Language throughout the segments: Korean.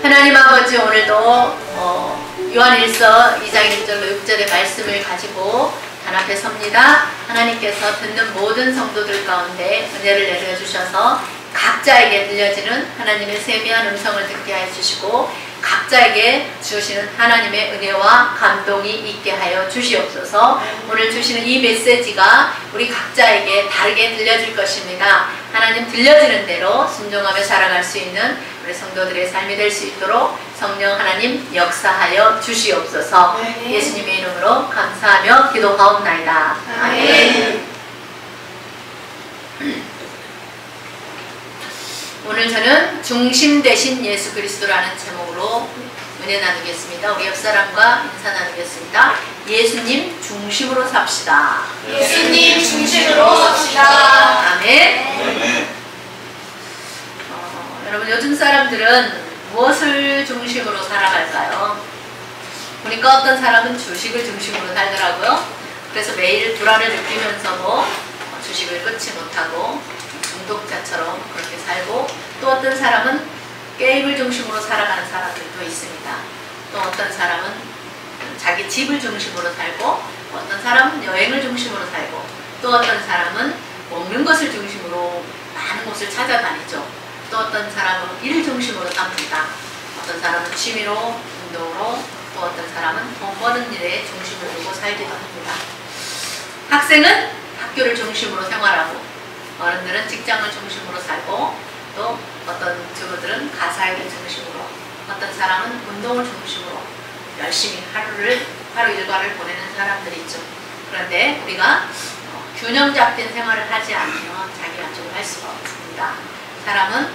하나님 아버지, 오늘도 요한일서 2장 1절로 6절의 말씀을 가지고 단합해 섭니다. 하나님께서 듣는 모든 성도들 가운데 은혜를 내려주셔서 각자에게 들려지는 하나님의 세미한 음성을 듣게 해주시고 각자에게 주시는 하나님의 은혜와 감동이 있게 하여 주시옵소서. 오늘 주시는 이 메시지가 우리 각자에게 다르게 들려질 것입니다. 하나님 들려지는 대로 순종하며 살아갈 수 있는 우리 성도들의 삶이 될 수 있도록 성령 하나님 역사하여 주시옵소서. 예수님의 이름으로 감사하며 기도하옵나이다. 아멘. 오늘 저는 중심 되신 예수 그리스도라는 제목으로 은혜 나누겠습니다. 우리 옆사람과 인사 나누겠습니다. 예수님 중심으로 삽시다. 예수님 중심으로 삽시다. 아멘. 여러분, 요즘 사람들은 무엇을 중심으로 살아갈까요? 보니까 어떤 사람은 주식을 중심으로 살더라고요. 그래서 매일 불안을 느끼면서도 주식을 끊지 못하고 중독자처럼 그렇게 살고, 또 어떤 사람은 게임을 중심으로 살아가는 사람들도 있습니다. 또 어떤 사람은 자기 집을 중심으로 살고, 어떤 사람은 여행을 중심으로 살고, 또 어떤 사람은 먹는 것을 중심으로 많은 곳을 찾아다니죠. 또 어떤 사람은 일 중심으로 삽니다. 어떤 사람은 취미로, 운동으로, 또 어떤 사람은 돈 버는 일에 중심을 두고 살기도 합니다. 학생은 학교를 중심으로 생활하고, 어른들은 직장을 중심으로 살고, 또 어떤 주부들은 가사일을 중심으로, 어떤 사람은 운동을 중심으로 열심히 하루 일과를 보내는 사람들이 있죠. 그런데 우리가 균형 잡힌 생활을 하지 않으면 자기 만족을 할 수가 없습니다. 사람은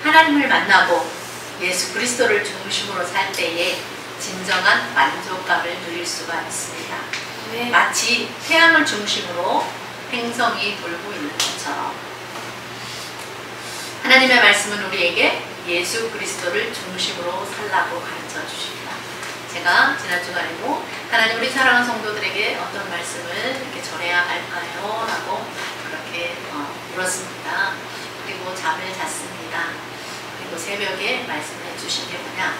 하나님을 만나고 예수 그리스도를 중심으로 살 때에 진정한 만족감을 누릴 수가 있습니다. 네. 마치 태양을 중심으로 행성이 돌고 있는 것처럼 하나님의 말씀은 우리에게 예수 그리스도를 중심으로 살라고 가르쳐 주십니다. 제가 지난 주간에도 하나님 우리 사랑하는 성도들에게 어떤 말씀을 이렇게 전해야 할까요? 라고 그렇게 물었습니다. 그리고 잠을 잤습니다. 그리고 새벽에 말씀해 주신 게 뭐냐?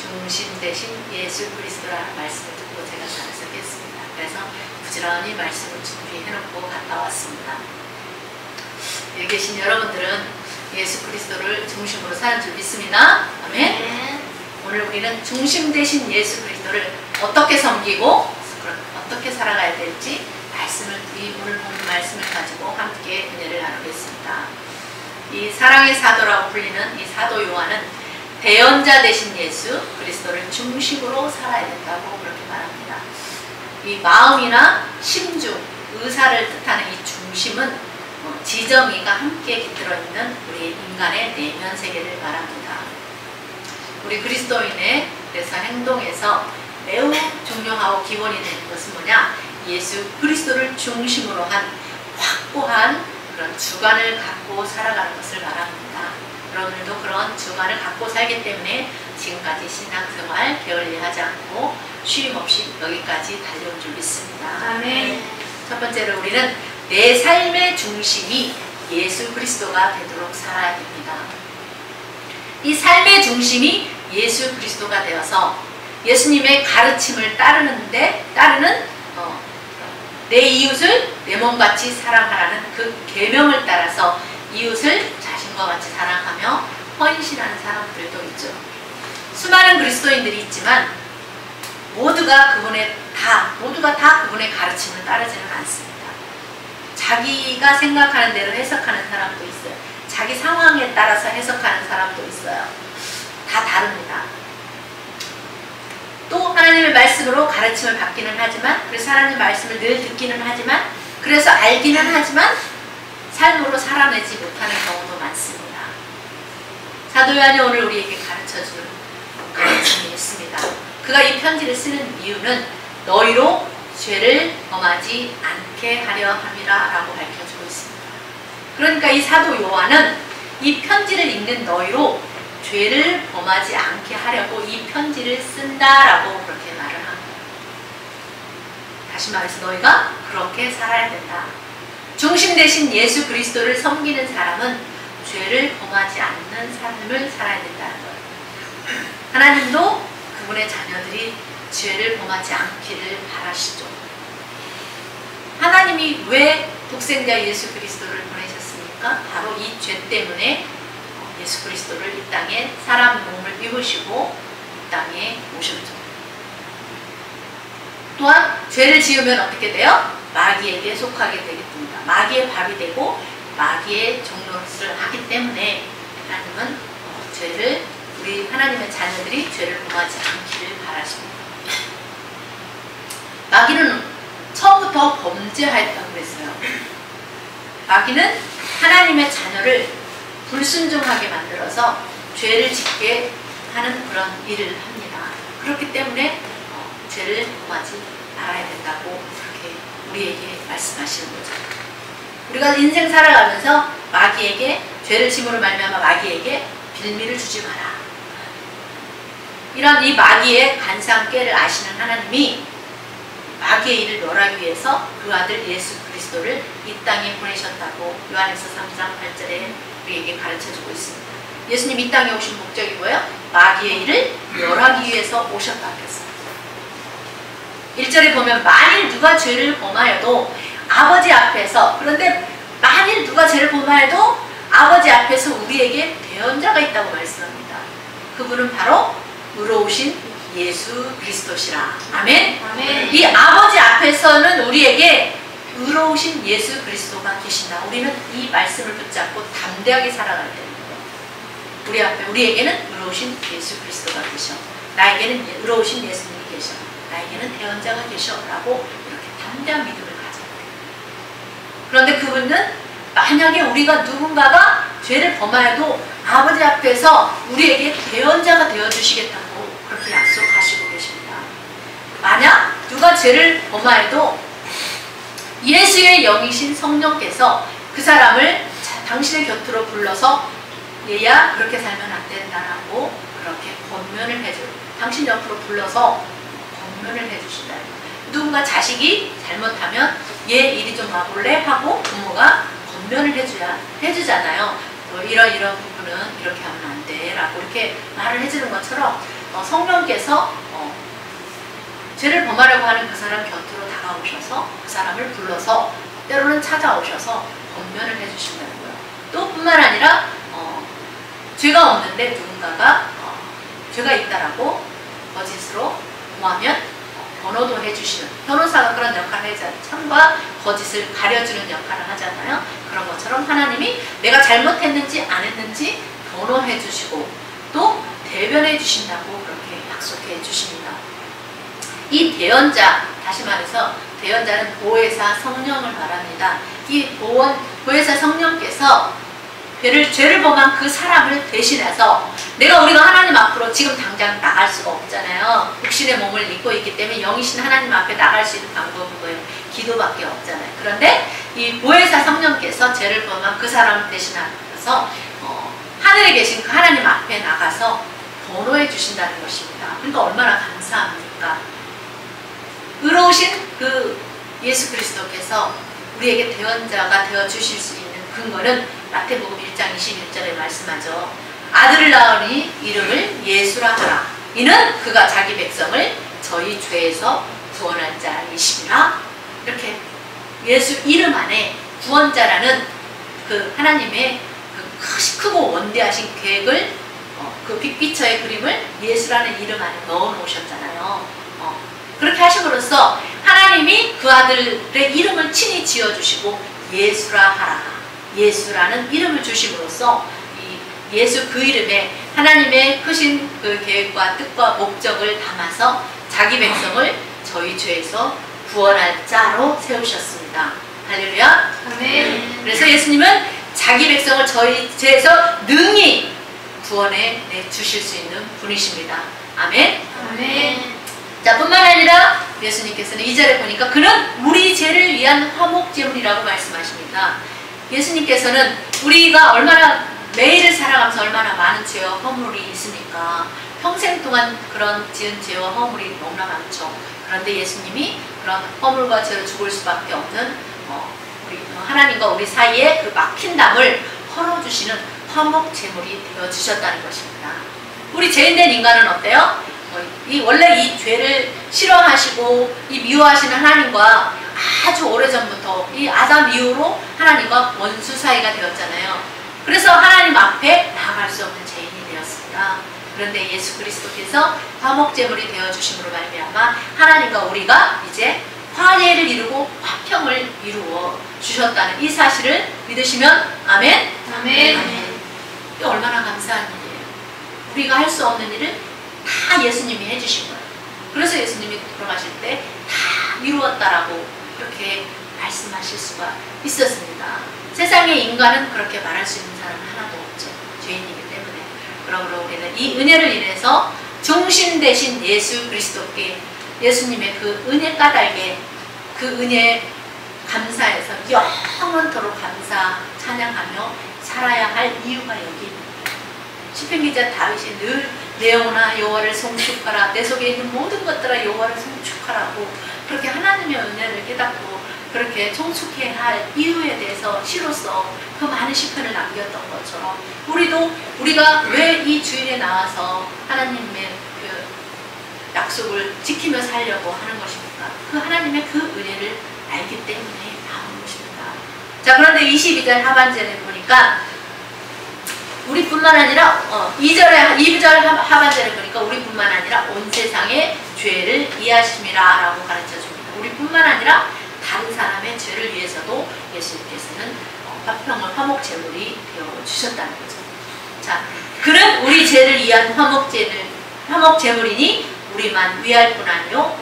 중심 되신 예수 그리스도라는 말씀을 듣고 제가 잠에서 깼습니다. 그래서 부지런히 말씀을 준비해놓고 갔다 왔습니다. 여기 계신 여러분들은 예수 그리스도를 중심으로 사는 줄 믿습니다. 아멘. 오늘 우리는 중심 되신 예수 그리스도를 어떻게 섬기고 어떻게 살아가야 될지 오늘 본 말씀을 가지고 함께 은혜를 나누겠습니다. 이 사랑의 사도라고 불리는 이 사도 요한은 대언자 되신 예수 그리스도를 중심으로 살아야 된다고 그렇게 말합니다. 이 마음이나 심중, 의사를 뜻하는 이 중심은 지정의가 함께 깃들어 있는 우리 인간의 내면 세계를 말합니다. 우리 그리스도인의 그래서 행동에서 매우 중요하고 기본이 되는 것은 뭐냐? 예수 그리스도를 중심으로 한 확고한 그런 주관을 갖고 살아가는 것을 말합니다. 여러분들도 그런 주관을 갖고 살기 때문에 지금까지 신앙생활 게을리하지 않고 쉼없이 여기까지 달려온 줄 믿습니다. 아멘. 첫 번째로 우리는 내 삶의 중심이 예수 그리스도가 되도록 살아야 됩니다. 이 삶의 중심이 예수 그리스도가 되어서 예수님의 가르침을 따르는 내 이웃을 내 몸같이 사랑하라는 그 계명을 따라서 이웃을 자신과 같이 사랑하며 헌신하는 사람들도 있죠. 수많은 그리스도인들이 있지만 모두가 다 그분의 가르침을 따르지는 않습니다. 자기가 생각하는 대로 해석하는 사람도 있어요. 자기 상황에 따라서 해석하는 사람도 있어요. 다 다릅니다. 또 하나님의 말씀으로 가르침을 받기는 하지만, 그래서 하나님의 말씀을 늘 듣기는 하지만, 그래서 알기는 하지만 삶으로 살아내지 못하는 경우도 많습니다. 사도 요한이 오늘 우리에게 가르쳐주는 가르침이 있습니다. 그가 이 편지를 쓰는 이유는 너희로 죄를 범하지 않게 하려 함이라 라고 밝혀주고 있습니다. 그러니까 이 사도 요한은 이 편지를 읽는 너희로 죄를 범하지 않게 하려고 이 편지를 쓴다라고 그렇게 말을 합니다. 다시 말해서 너희가 그렇게 살아야 된다. 중심 되신 예수 그리스도를 섬기는 사람은 죄를 범하지 않는 삶을 살아야 된다는 거예요. 하나님도 그분의 자녀들이 죄를 범하지 않기를 바라시죠. 하나님이 왜 독생자 예수 그리스도를 보내셨습니까? 바로 이 죄 때문에 예수 그리스도를 이 땅에 사람 몸을 입으시고 이 땅에 오셨죠. 또한 죄를 지으면 어떻게 돼요? 마귀에게 속하게 되기 때문입니다. 마귀의 밥이 되고 마귀의 종노릇을 하기 때문에 하나님은 죄를, 우리 하나님의 자녀들이 죄를 범하지 않기를 바라십니다. 마귀는 처음부터 범죄하였다고 그랬어요. 마귀는 하나님의 자녀를 불순종하게 만들어서 죄를 짓게 하는 그런 일을 합니다. 그렇기 때문에 죄를 범하지 말아야 된다고 그렇게 우리에게 말씀하시는 거죠. 우리가 인생 살아가면서 마귀에게, 죄를 짐으로 말미암아 마귀에게 빌미를 주지 마라. 이런 이 마귀의 간사함께를 아시는 하나님이 마귀의 일을 멸하기 위해서 그 아들 예수 그리스도를 이 땅에 보내셨다고 요한일서 3장 8절에 우리에게 가르쳐주고 있습니다. 예수님 이 땅에 오신 목적이 뭐예요? 마귀의 일을 멸하기 위해서 오셨다고 했어요. 1절에 보면 만일 누가 죄를 범하여도 아버지 앞에서, 그런데 만일 누가 죄를 범하여도 아버지 앞에서 우리에게 대언자가 있다고 말씀합니다. 그분은 바로 의로우신 예수 그리스도시라. 아멘? 아멘. 이 아버지 앞에서는 우리에게 의로우신 예수 그리스도가 계신다. 우리는 이 말씀을 붙잡고 담대하게 살아가야 되는 거예요. 우리 앞에, 우리에게는 의로우신 예수 그리스도가 계셔. 나에게는 의로우신 예수님이 계셔. 나에게는 대언자가 계셔. 라고 이렇게 담대한 믿음을 가져야 돼요. 그런데 그분은 만약에 우리가 누군가가 죄를 범하여도 아버지 앞에서 우리에게 대언자가 되어주시겠다고 그렇게 약속하시고 계십니다. 만약 누가 죄를 범하여도 예수의 영이신 성령께서 그 사람을 당신의 곁으로 불러서 얘야 그렇게 살면 안 된다라고 그렇게 권면을 해줘요. 당신 옆으로 불러서 권면을 해주신다. 누군가 자식이 잘못하면 얘 이리 좀 와볼래? 하고 부모가 권면을 해주잖아요. 이런 부분은 이렇게 하면 안 돼 라고 이렇게 말을 해주는 것처럼 성령께서 죄를 범하려고 하는 그 사람 곁으로 다가오셔서 그 사람을 불러서 때로는 찾아오셔서 권면을 해주신다는 거예요. 또 뿐만 아니라 죄가 없는데 누군가가 죄가 있다라고 거짓으로 범하면 변호도 해주시는, 변호사가 그런 역할을 하잖아요. 참과 거짓을 가려주는 역할을 하잖아요. 그런 것처럼 하나님이 내가 잘못했는지 안 했는지 변호해 주시고 또 대변해 주신다고 그렇게 약속해 주십니다. 이 대언자, 다시 말해서 대언자는 보혜사 성령을 말합니다. 이 보혜사 성령께서 죄를 범한 그 사람을 대신해서 우리가 하나님 앞으로 지금 당장 나갈 수가 없잖아요. 육신의 몸을 입고 있기 때문에 영이신 하나님 앞에 나갈 수 있는 방법은 뭐예요? 기도밖에 없잖아요. 그런데 이 보혜사 성령께서 죄를 범한 그 사람을 대신하셔서 하늘에 계신 그 하나님 앞에 나가서 변호해 주신다는 것입니다. 그러니까 얼마나 감사합니까? 의로우신 그 예수 그리스도께서 우리에게 대언자가 되어 주실 수 있는 근거는 마태복음 1장 21절에 말씀하죠. 아들을 낳으니 이름을 예수라 하라. 이는 그가 자기 백성을 저희 죄에서 구원할 자이시니라. 이렇게 예수 이름 안에 구원자라는 그 하나님의 그 크고 원대하신 계획을 그 빅피처의 그림을 예수라는 이름 안에 넣어 놓으셨잖아요. 그렇게 하심으로써 하나님이 그 아들의 이름을 친히 지어주시고 예수라 하라. 예수라는 이름을 주심으로써 이 예수 그 이름에 하나님의 크신 그 계획과 뜻과 목적을 담아서 자기 백성을 저희 죄에서 구원할 자로 세우셨습니다. 할렐루야. 아멘. 그래서 예수님은 자기 백성을 저희 죄에서 능히 구원해 주실 수 있는 분이십니다. 아멘. 아멘. 자, 뿐만 아니라 예수님께서는 2절에 보니까 그는 우리 죄를 위한 화목제물이라고 말씀하십니다. 예수님께서는 우리가 얼마나 매일을 살아가면서 얼마나 많은 죄와 허물이 있으니까 평생 동안 그런 지은 죄와 허물이 너무나 많죠. 그런데 예수님이 그런 허물과 죄로 죽을 수밖에 없는 우리 하나님과 우리 사이에 그 막힌 담을 헐어주시는 화목제물이 되어주셨다는 것입니다. 우리 죄인된 인간은 어때요? 원래 이 죄를 싫어하시고 이 미워하시는 하나님과 아주 오래전부터 이 아담 이후로 하나님과 원수 사이가 되었잖아요. 그래서 하나님 앞에 나아갈 수 없는 죄인이 되었습니다. 그런데 예수 그리스도께서 화목제물이 되어주심으로 말미암아 하나님과 우리가 이제 화해를 이루고 화평을 이루어 주셨다는 이 사실을 믿으시면 아멘? 아멘. 이게 얼마나 감사한 일이에요. 우리가 할 수 없는 일을 다 예수님이 해주신 거예요. 그래서 예수님이 돌아가실 때 다 이루었다라고 그렇게 말씀하실 수가 있었습니다. 세상의 인간은 그렇게 말할 수 있는 사람은 하나도 없죠. 죄인이기 때문에. 그러므로 우리는 이 은혜를 인해서 중심 되신 예수 그리스도께 예수님의 그 은혜 까닭에 그 은혜에 감사해서 영원토록 감사 찬양하며 살아야 할 이유가 여기 있습니다. 시편 기자 다윗이 늘 내 영혼아 여호와를 송축하라, 내 속에 있는 모든 것들아 여호와를 송축하라고 그렇게 하나님의 은혜를 깨닫고 그렇게 송축해야 할 이유에 대해서 시로써 그 많은 시편을 남겼던 것처럼 우리가 왜 이 주일에 나와서 하나님의 그 약속을 지키며 살려고 하는 것입니까? 그 하나님의 그 은혜를 알기 때문에 나오는 것입니다. 자, 그런데 22절 하반절에 보니까 우리뿐만 아니라 2절 하반절에 보니까 우리뿐만 아니라 온 세상의 죄를 이해하심이라 라고 가르쳐줍니다. 우리뿐만 아니라 다른 사람의 죄를 위해서도 예수님께서는 화평을 화목제물이 되어주셨다는 거죠. 자, 그런 우리 죄를 위한 화목제물이니 우리만 위할 뿐 아니요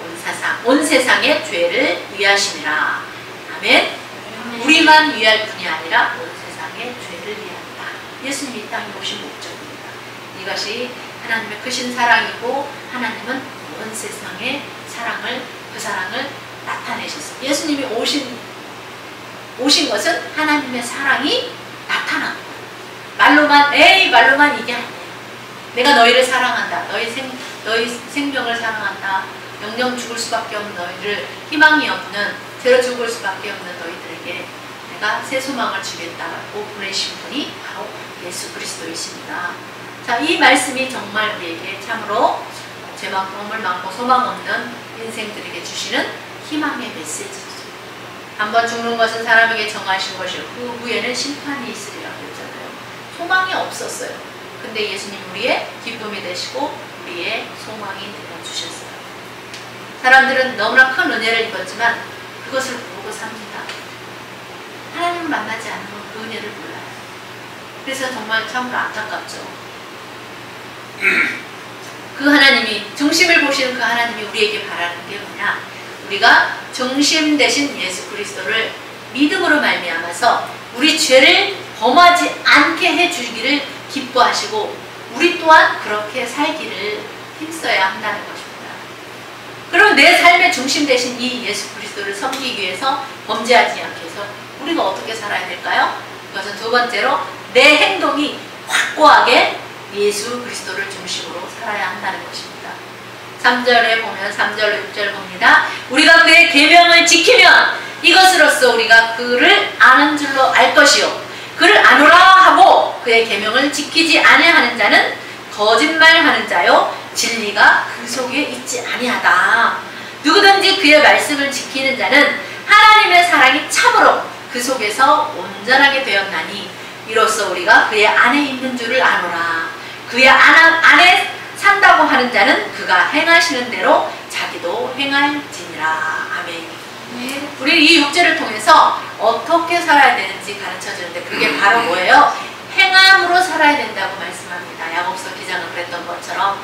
온 세상의 죄를 위하심이라. 아멘. 우리만 위할 뿐이 아니라 온 세상의 죄를 위한다. 예수님이 이 땅에 오신 목적입니다. 이것이 하나님의 크신 사랑이고 하나님은 온 세상의 그 사랑을 나타내셨습니다. 예수님이 오신 것은 하나님의 사랑이 나타난 거예요. 말로만 이게 아니에요. 내가 너희를 사랑한다. 너희 생명을 사랑한다. 영영 죽을 수밖에 없는 너희를, 희망이 없는, 죄로 죽을 수밖에 없는 너희들에게 내가 새 소망을 주겠다고 보내신 분이 바로 예수 그리스도이십니다. 자, 이 말씀이 정말 우리에게 참으로 죄만큼을 많고 소망 없는 인생들에게 주시는 희망의 메시지죠. 한번 죽는 것은 사람에게 정하신 것이요 그 후에는 심판이 있으리라 그랬잖아요. 소망이 없었어요. 근데 예수님 우리의 기쁨이 되시고 우리의 소망이 되어주셨어요. 사람들은 너무나 큰 은혜를 입었지만 그것을 모르고 삽니다. 하나님을 만나지 않으면 그 은혜를 몰라요. 그래서 정말 참으로 안타깝죠. 그 하나님이, 중심을 보시는 그 하나님이 우리에게 바라는 게 뭐냐? 우리가 중심 되신 예수 그리스도를 믿음으로 말미암아서 우리 죄를 범하지 않게 해주기를 기뻐하시고 우리 또한 그렇게 살기를 힘써야 한다는 것입니다. 그럼 내 삶의 중심 되신 이 예수 그리스도를 섬기기 위해서 범죄하지 않게 해서 우리가 어떻게 살아야 될까요? 그것은 두 번째로 내 행동이 확고하게 예수 그리스도를 중심으로 살아야 한다는 것입니다. 3절에 보면 3절 6절 봅니다. 우리가 그의 계명을 지키면 이것으로써 우리가 그를 아는 줄로 알 것이요 그를 아노라 하고 그의 계명을 지키지 아니하는 자는 거짓말하는 자요 진리가 그 속에 있지 아니하다. 누구든지 그의 말씀을 지키는 자는 하나님의 사랑이 참으로 그 속에서 온전하게 되었나니 이로써 우리가 그의 안에 있는 줄을 아노라. 그의 안에 산다고 하는 자는 그가 행하시는 대로 자기도 행할지니라. 아멘. 네. 우리 이 6절을 통해서 어떻게 살아야 되는지 가르쳐주는데 그게 바로 뭐예요? 행함으로 살아야 된다고 말씀합니다. 야고보서 기자가 그랬던 것처럼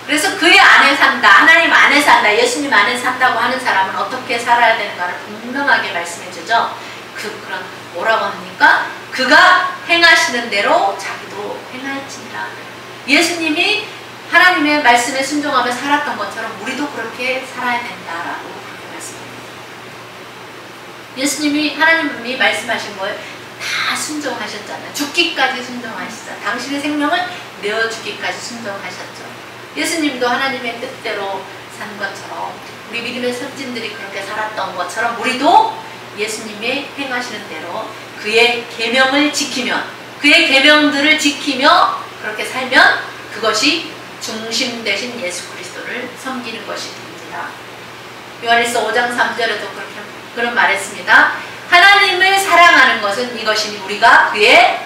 그래서 그의 안에 산다, 하나님 안에 산다, 예수님 안에 산다고 하는 사람은 어떻게 살아야 되는가를 분명하게 말씀해 주죠. 그런 뭐라고 합니까? 그가 행하시는 대로 자기도 행할지니라. 예수님이 하나님의 말씀에 순종하며 살았던 것처럼 우리도 그렇게 살아야 된다라고 그렇게 말씀합니다. 예수님이 하나님이 말씀하신 거에 다 순종하셨잖아요. 죽기까지 순종하셨잖아요. 당신의 생명을 내어주기까지 순종하셨죠. 예수님도 하나님의 뜻대로 산 것처럼 우리 믿음의 선진들이 그렇게 살았던 것처럼 우리도 예수님이 행하시는 대로 그의 계명을 지키며 그의 계명들을 지키며 그렇게 살면 그것이 중심 되신 예수 그리스도를 섬기는 것이 됩니다. 요한일서 5장 3절에도 그런 말했습니다. 하나님을 사랑하는 것은 이것이니 우리가 그의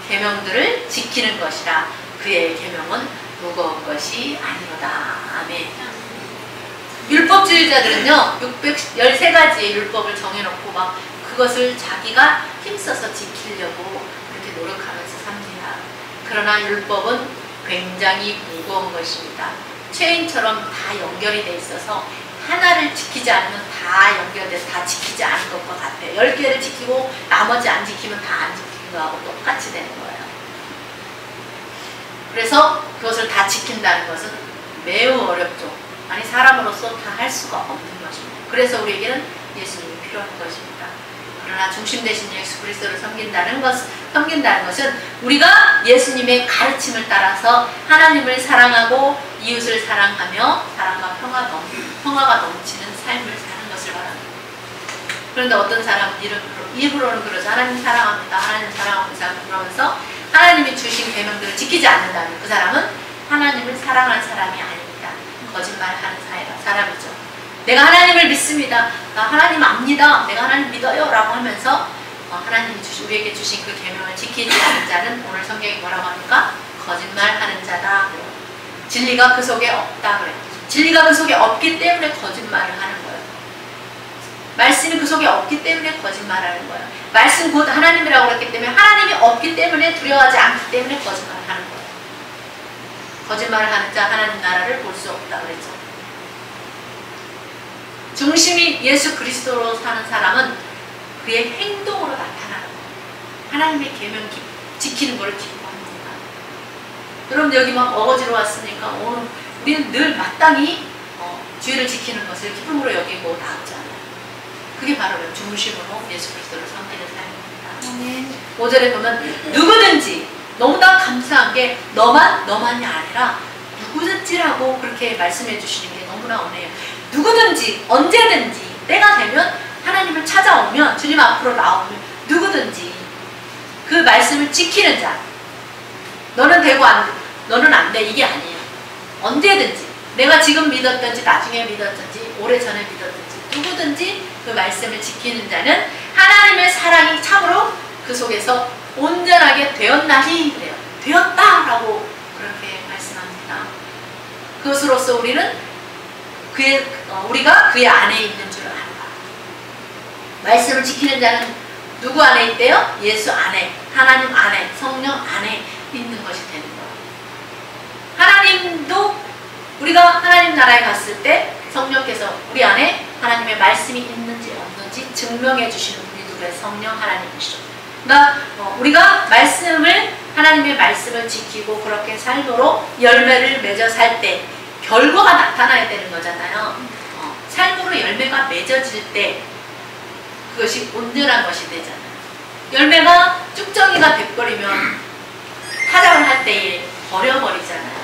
계명들을 지키는 것이라. 그의 계명은 무거운 것이 아니로다. 아멘. 율법주의자들은요 613가지의 율법을 정해놓고 막 그것을 자기가 힘써서 지키려고 그렇게 노력하면서 삽니다. 그러나 율법은 굉장히 무거운 것입니다. 체인처럼 다 연결이 돼 있어서 하나를 지키지 않으면 다 연결돼서 다 지키지 않은 것과 같아요. 10개를 지키고 나머지 안 지키면 다 안 지키는 거하고 똑같이 되는 거예요. 그래서 그것을 다 지킨다는 것은 매우 어렵죠. 아니 사람으로서 다 할 수가 없는 것입니다. 그래서 우리에게는 예수님이 필요한 것입니다. 그러나 중심 되신 예수 그리스도를 섬긴다는 것은 우리가 예수님의 가르침을 따라서 하나님을 사랑하고 이웃을 사랑하며 사랑과 평화가 넘치는 삶을 사는 것을 바랍니다. 그런데 어떤 사람은 일부러는 그러죠. 하나님 사랑합니다. 하나님 사랑합니다. 그러면서 하나님이 주신 계명들을 지키지 않는다면 그 사람은 하나님을 사랑하는 사람이 아닙니다. 거짓말하는 사람이죠. 내가 하나님을 믿습니다. 나 하나님 압니다. 내가 하나님 믿어요. 라고 하면서 하나님이 우리에게 주신 그 계명을 지키지 않는 자는 오늘 성경이 뭐라고 합니까? 거짓말하는 자다. 진리가 그 속에 없다. 그래요. 진리가 그 속에 없기 때문에 거짓말을 하는 거예요. 말씀이 그 속에 없기 때문에 거짓말하는 거예요. 말씀 곧 하나님이라고 그랬기 때문에 하나님이 없기 때문에 두려워하지 않기 때문에 거짓말을 하는 거예요. 거짓말을 하는 자 하나님 나라를 볼 수 없다 그랬죠. 중심이 예수 그리스도로 사는 사람은 그의 행동으로 나타나는 거예요. 하나님의 계명 지키는 것을 기뻐합니다. 여러분 여기 막 어거지로 왔으니까 오늘 우리는 늘 마땅히 주의를 지키는 것을 기쁨으로 여기고 나오잖아요. 그게 바로 중심으로 예수 그리스도를 섬기는 삶입니다. 5절에 보면 누구든지 너무나 감사한 게 너만이 아니라 누구든지라고 그렇게 말씀해 주시는 게 너무나 은혜예요. 누구든지 언제든지 때가 되면 하나님을 찾아오면 주님 앞으로 나오면 누구든지 그 말씀을 지키는 자 너는 되고 너는 안 돼 이게 아니에요. 언제든지 내가 지금 믿었든지 나중에 믿었든지 오래전에 믿었든지 누구든지 그 말씀을 지키는 자는 하나님의 사랑이 참으로 그 속에서 온전하게 되었나니 그래요. 되었다라고 그렇게 말씀합니다. 그것으로서 우리가 그의 안에 있는 줄을 안다. 말씀을 지키는 자는 누구 안에 있대요? 예수 안에, 하나님 안에, 성령 안에 있는 것이 되는 거예요. 하나님도 우리가 하나님 나라에 갔을 때 성령께서 우리 안에 하나님의 말씀이 있는지 없는지 증명해 주시는 분이 누구예요? 성령 하나님이시죠. 그러니까 우리가 하나님의 말씀을 지키고 그렇게 삶으로 열매를 맺어 살 때 결과가 나타나야 되는 거잖아요. 삶으로 열매가 맺어질 때 그것이 온전한 것이 되잖아요. 열매가 쭉정이가 돼버리면 타작을 할 때에 버려버리잖아요.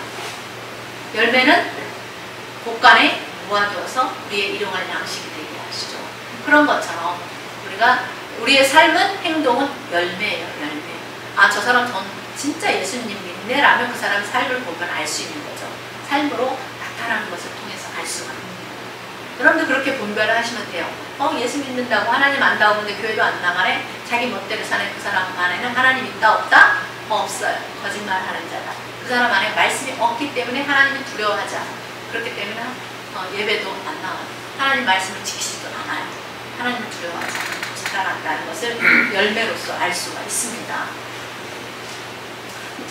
열매는 곳간에 모아두어서 우리의 일용할 양식이 되게 하시죠. 그런 것처럼 우리의 삶은 행동은 열매예요. 열매. 아, 저 사람 전 진짜 예수님 믿네 라면 그 사람의 삶을 보면 알 수 있는 거죠. 삶으로 나타나는 것을 통해서 알 수가 있는 거예요. 여러분들 그렇게 분별을 하시면 돼요. 예수 믿는다고 하나님 안다고 하는데 교회도 안 나가네? 자기 멋대로 사는 그 사람 안에는 하나님 있다 없다? 없어요. 거짓말하는 자다. 그 사람 안에 말씀이 없기 때문에 하나님을 두려워하지 않아요. 그렇기 때문에 예배도 안 나와요. 하나님 말씀을 지키지도 않아요. 하나님을 두려워하지 않아요. 살아간다는 것을 열매로서 알 수가 있습니다.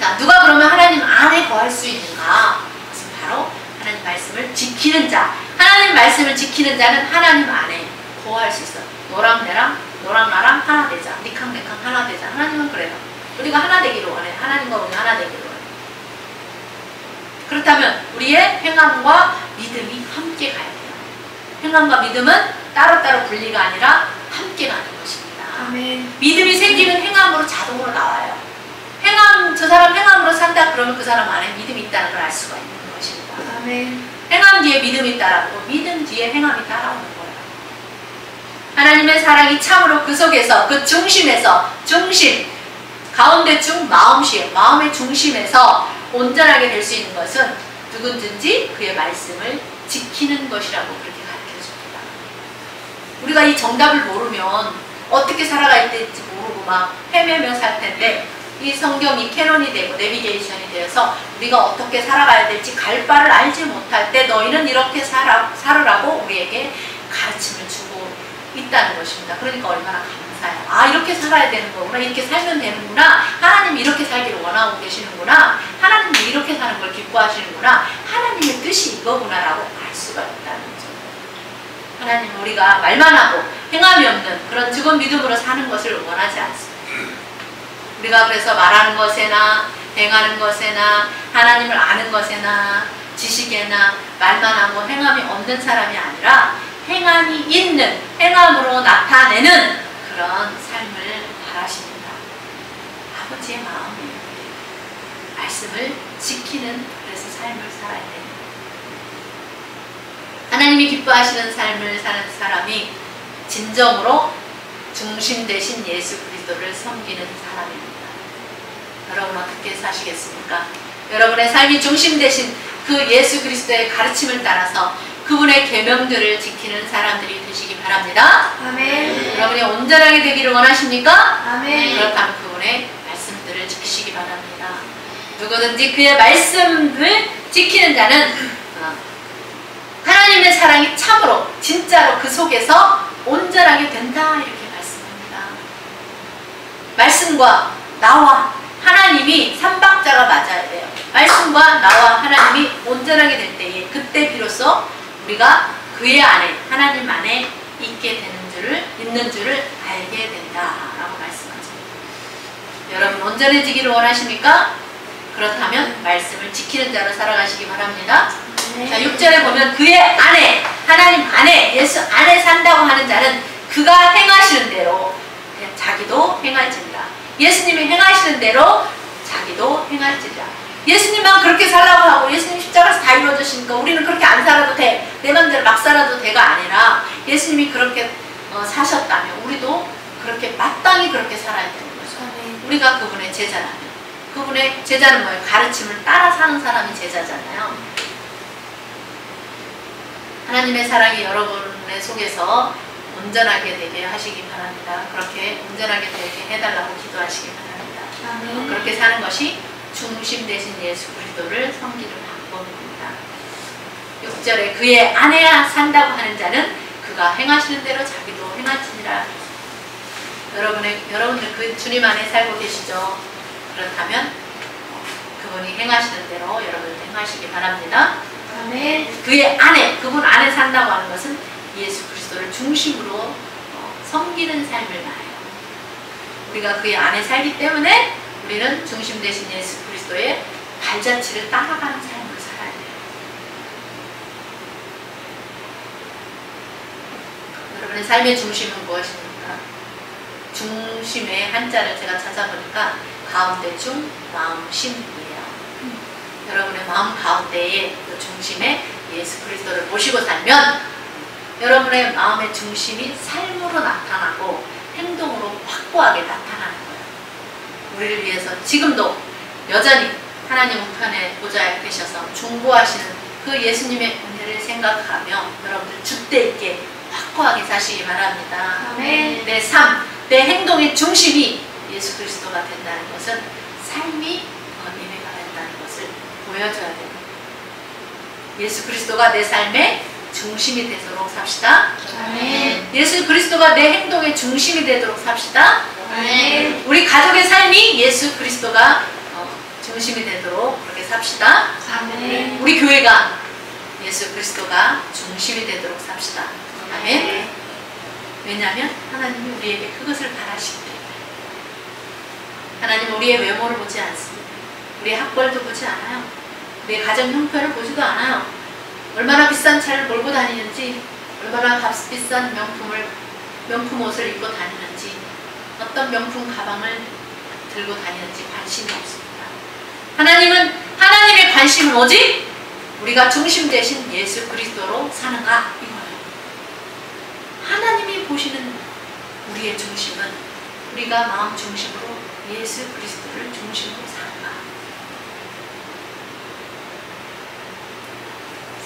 자, 누가 그러면 하나님 안에 거할 수 있는가? 그것은 바로 하나님 말씀을 지키는 자. 하나님 말씀을 지키는 자는 하나님 안에 거할 수 있어요. 너랑 나랑 하나 되자. 니캉 내캉 하나 되자. 하나님은 그래요. 우리가 하나 되기로 원해. 하나님과 우리 하나 되기로 원해. 그렇다면 우리의 행함과 믿음이 함께 가야 돼요. 행함과 믿음은 따로따로 분리가 아니라 함께 가는 것입니다. 아멘. 믿음이 생기면 행함으로 자동으로 나와요. 저 사람 행함으로 산다 그러면 그 사람 안에 믿음이 있다는 걸 알 수가 있는 것입니다. 아멘. 행함 뒤에 믿음이 따라오고 믿음 뒤에 행함이 따라오는 거예요. 하나님의 사랑이 참으로 그 속에서 그 중심에서 가운데쯤 마음의 중심에서 온전하게 될 수 있는 것은 누구든지 그의 말씀을 지키는 것이라고 그렇게 가르쳐줍니다. 우리가 이 정답을 모르면 어떻게 살아갈 될지 모르고 막 헤매며 살 텐데, 이 성경이 캐논이 되고 내비게이션이 되어서 우리가 어떻게 살아가야 될지 갈 바를 알지 못할 때 너희는 이렇게 살으라고 우리에게 가르침을 주고 있다는 것입니다. 그러니까 얼마나 감사해요. 아, 이렇게 살아야 되는 거구나. 이렇게 살면 되는구나. 하나님이 이렇게 살기를 원하고 계시는구나. 하나님이 이렇게 사는 걸 기뻐하시는구나. 하나님의 뜻이 이거구나 라고 알 수가 있다는 거죠. 하나님은 우리가 말만 하고 행함이 없는 그런 죽은 믿음으로 사는 것을 원하지 않습니다. 우리가 그래서 말하는 것에나 행하는 것에나 하나님을 아는 것에나 지식에나 말만 하고 행함이 없는 사람이 아니라 행함이 있는, 행함으로 나타내는 그런 삶을 바라십니다. 아버지의 마음이에요. 말씀을 지키는 그래서 삶을 살아야 됩니다. 하나님이 기뻐하시는 삶을 사는 사람이 진정으로 중심 되신 예수 그리스도를 섬기는 사람입니다. 여러분 어떻게 사시겠습니까? 여러분의 삶이 중심 되신 그 예수 그리스도의 가르침을 따라서 그분의 계명들을 지키는 사람들이 되시기 바랍니다. 아멘. 여러분이 온전하게 되기를 원하십니까? 아멘. 그렇다면 그분의 말씀들을 지키시기 바랍니다. 누구든지 그의 말씀을 지키는 자는 하나님의 사랑이 참으로 진짜로 그 속에서 온전하게 된다, 이렇게 말씀합니다. 말씀과 나와 하나님이 삼박자가 맞아야 돼요. 말씀과 나와 하나님이 온전하게 될 때에 그때 비로소 우리가 그의 안에, 하나님 안에 있는 줄을 알게 된다라고 말씀하죠. 여러분 온전해지기를 원하십니까? 그렇다면 말씀을 지키는 자로 살아가시기 바랍니다. 네. 자, 6절에 보면 그의 안에, 하나님 안에, 예수 안에 산다고 하는 자는 그가 행하시는 대로 자기도 행할지니라. 예수님이 행하시는 대로 자기도 행할지니라. 예수님만 그렇게 살라고 하고 예수님 십자가에서 다 이루어졌으니까 우리는 그렇게 안 살아도 돼, 내 맘대로 막 살아도 돼가 아니라 예수님이 그렇게 사셨다면 우리도 그렇게 마땅히 그렇게 살아야 되는 거죠. 우리가 그분의 제자라면, 그분의 제자는 뭐예요? 가르침을 따라 사는 사람이 제자잖아요. 하나님의 사랑이 여러분의 속에서 온전하게 되게 하시기 바랍니다. 그렇게 온전하게 되게 해달라고 기도하시기 바랍니다. 그렇게 사는 것이 중심 되신 예수 그리스도를 섬기는 방법입니다. 6절에 그의 안에 산다고 하는 자는 그가 행하시는 대로 자기도 행할지니라. 여러분들 그 주님 안에 살고 계시죠? 그렇다면 그분이 행하시는 대로 여러분도 행하시기 바랍니다. 아멘. 그의 안에, 그분 안에 산다고 하는 것은 예수 그리스도를 중심으로 섬기는 삶을 말해요. 우리가 그의 안에 살기 때문에 우리는 중심 되신 예수 그리스도의 발자취를 따라가는 삶을 살아야 돼요. 여러분의 삶의 중심은 무엇입니까? 중심의 한자를 제가 찾아보니까 가운데 중, 마음, 심이에요. 여러분의 마음 가운데에 그 중심에 예수 그리스도를 모시고 살면 여러분의 마음의 중심이 삶으로 나타나고 행동으로 확고하게 나타나는 거예요. 우리를 위해서 지금도 여전히 하나님 우편에 보좌에 계셔서 중보하시는 그 예수님의 은혜를 생각하며 여러분들 줏대 있게 확고하게 사시기 바랍니다. 아멘. 내 삶, 내 행동의 중심이 예수 그리스도가 된다는 것은 삶이 예배가 된다는 것을 보여줘야 됩니다. 예수 그리스도가 내 삶의 중심이 되도록 삽시다. 아멘. 예수 그리스도가 내 행동의 중심이 되도록 삽시다. 아멘. 우리 가족의 삶이 예수 그리스도가 중심이 되도록 그렇게 삽시다. 아멘. 우리 교회가 예수 그리스도가 중심이 되도록 삽시다. 아멘. 왜냐하면 하나님이 우리에게 그것을 바라시기 때문에. 하나님은 우리의 외모를 보지 않습니다. 우리의 학벌도 보지 않아요. 우리의 가정 형편을 보지도 않아요. 얼마나 비싼 차를 몰고 다니는지, 얼마나 값비싼 명품 옷을 입고 다니는지, 어떤 명품 가방을 들고 다니는지 관심이 없습니다. 하나님은, 하나님의 관심은 오직 우리가 중심 되신 예수 그리스도로 사는가, 이거예요. 하나님이 보시는 우리의 중심은 우리가 마음 중심으로 예수 그리스도를 중심으로 사는가.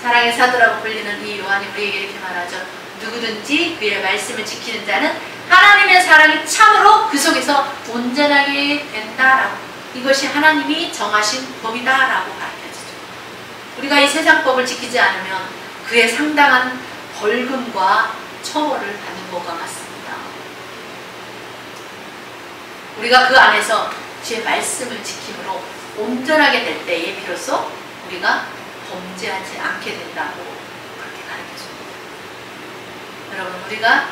사랑의 사도라고 불리는 이 요한이 우리에게 이렇게 말하죠. 누구든지 그의 말씀을 지키는 자는 하나님의 사랑이 참으로 그 속에서 온전하게 된다라고. 이것이 하나님이 정하신 법이다라고 가르쳐주죠. 우리가 이 세상 법을 지키지 않으면 그에 상당한 벌금과 처벌을 받는 것과 같습니다. 우리가 그 안에서 주의 말씀을 지킴으로 온전하게 될 때에 비로소 우리가 범죄하지 않게 된다고 그렇게 가르쳐줍니다. 여러분, 우리가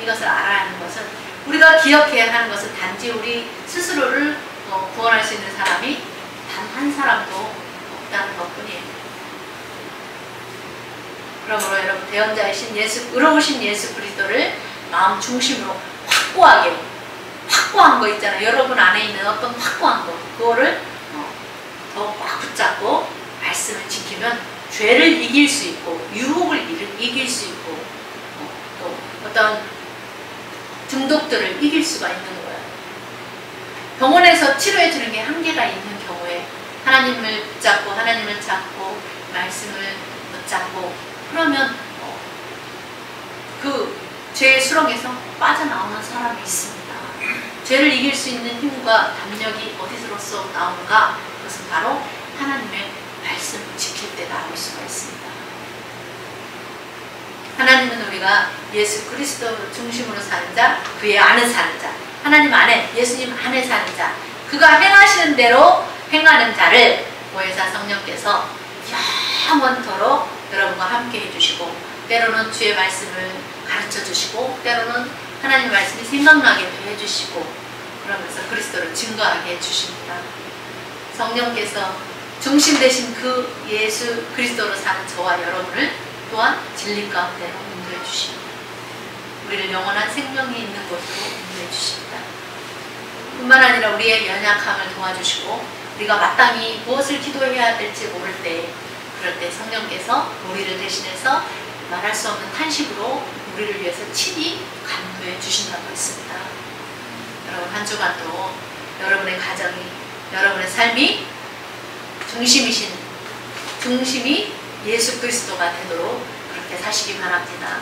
이것을 알아야 하는 것은, 우리가 기억해야 하는 것은 단지 우리 스스로를 구원할 수 있는 사람이 단 한 사람도 없다는 것뿐이에요. 그러므로 여러분, 대언자이신 예수, 의로우신 예수 그리스도를 마음 중심으로 확고한 거 있잖아요. 여러분 안에 있는 어떤 확고한 거, 그거를 더 꽉 붙잡고 말씀을 지키면 죄를 이길 수 있고 유혹을 이길 수 있고 또 어떤 중독들을 이길 수가 있는 거예요. 병원에서 치료해 주는 게 한계가 있는 경우에 하나님을 붙잡고 하나님을 잡고 말씀을 붙잡고 그러면 그 죄의 수렁에서 빠져나오는 사람이 있습니다. 죄를 이길 수 있는 힘과 담력이 어디서로서 나오는가? 그것은 바로 하나님의 말씀을 지킬 때 나올 수가 있습니다. 하나님은 우리가 예수 그리스도 중심으로 사는 자, 그의 안에 사는 자, 하나님 안에, 예수님 안에 사는 자, 그가 행하시는 대로 행하는 자를 보혜사 성령께서 영원토록 여러분과 함께 해주시고, 때로는 주의 말씀을 가르쳐 주시고, 때로는 하나님의 말씀이 생각나게 해주시고, 그러면서 그리스도를 증거하게 해주십니다. 성령께서 중심 되신 그 예수 그리스도로 사는 저와 여러분을 또한 진리 가운데로 인도해 주십니다. 우리를 영원한 생명이 있는 곳으로 인도해 주십니다. 뿐만 아니라 우리의 연약함을 도와주시고, 우리가 마땅히 무엇을 기도해야 될지 모를 때, 그럴 때 성령께서 우리를 대신해서 말할 수 없는 탄식으로 우리를 위해서 친히 간구해 주신다고 했습니다. 여러분, 한 주간도 여러분의 가정이, 여러분의 삶이 중심이 예수 그리스도가 되도록 그렇게 사시기 바랍니다.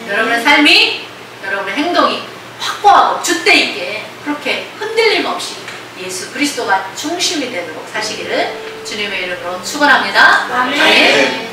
여러분의 삶이, 여러분의 행동이 확고하고 줏대 있게 그렇게 흔들림 없이 예수 그리스도가 중심이 되도록 사시기를 주님의 이름으로 축원합니다. 아멘.